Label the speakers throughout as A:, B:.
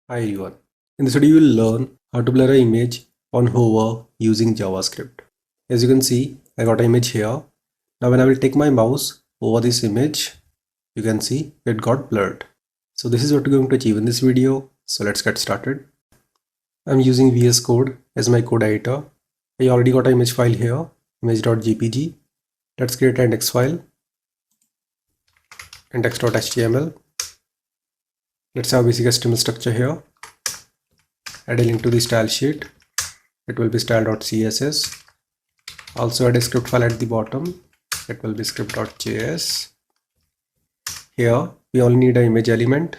A: Hi everyone. In this video you will learn how to blur an image on hover using JavaScript. As you can see, I got an image here. Now when I will take my mouse over this image, you can see it got blurred. So this is what we're going to achieve in this video. So let's get started. I'm using VS Code as my code editor. I already got an image file here, image.jpg. Let's create an index file, index.html. Let's have basic HTML structure here. Add a link to the style sheet. It will be style.css. Also add a script file at the bottom. It will be script.js. Here we only need an image element.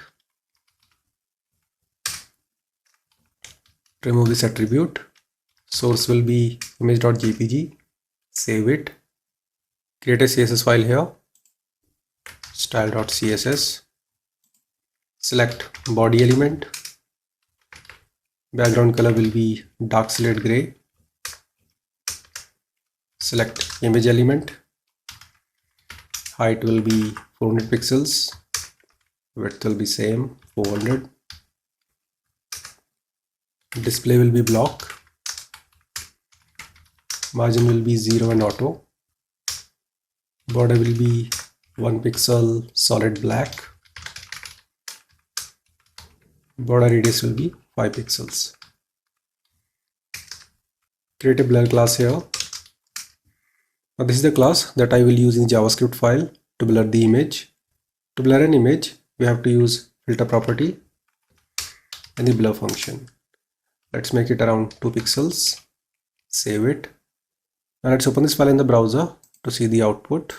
A: Remove this attribute. Source will be image.jpg. Save it. Create a CSS file here. Style.css. Select body element. Background color will be dark slate gray. Select image element. Height will be 400 pixels. Width will be same 400. Display will be block. Margin will be 0 and auto. Border will be 1 pixel solid black. Border radius will be 5 pixels. Create a blur class here. Now this is the class that I will use in JavaScript file to blur the image. To blur an image, we have to use filter property and the blur function. Let's make it around 2 pixels. Save it. Now let's open this file in the browser to see the output.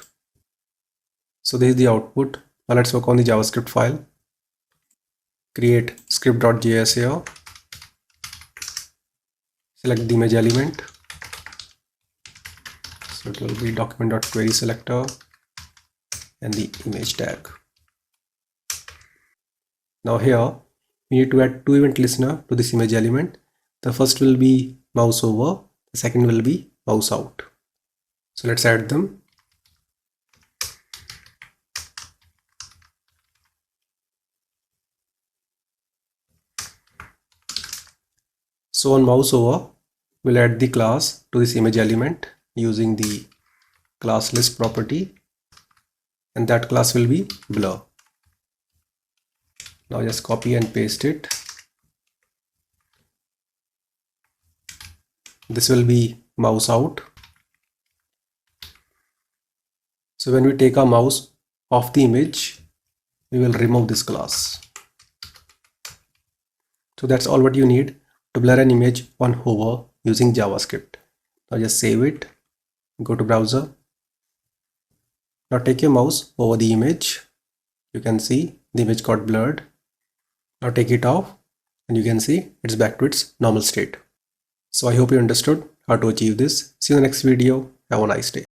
A: So this is the output. Now let's work on the JavaScript file. Create script.js here. Select the image element. So it will be document.query selector and the image tag. Now here we need to add two event listener to this image element. The first will be mouse over, the second will be mouse out. So let's add them. So on mouse over, we'll add the class to this image element using the class list property, and that class will be blur. Now just copy and paste it. This will be mouse out. So when we take our mouse off the image, we will remove this class. So that's all what you need to blur an image on hover using JavaScript. Now just save it, go to browser. Now take your mouse over the image. You can see the image got blurred. Now take it off and you can see it's back to its normal state. So I hope you understood how to achieve this. See you in the next video. Have a nice day.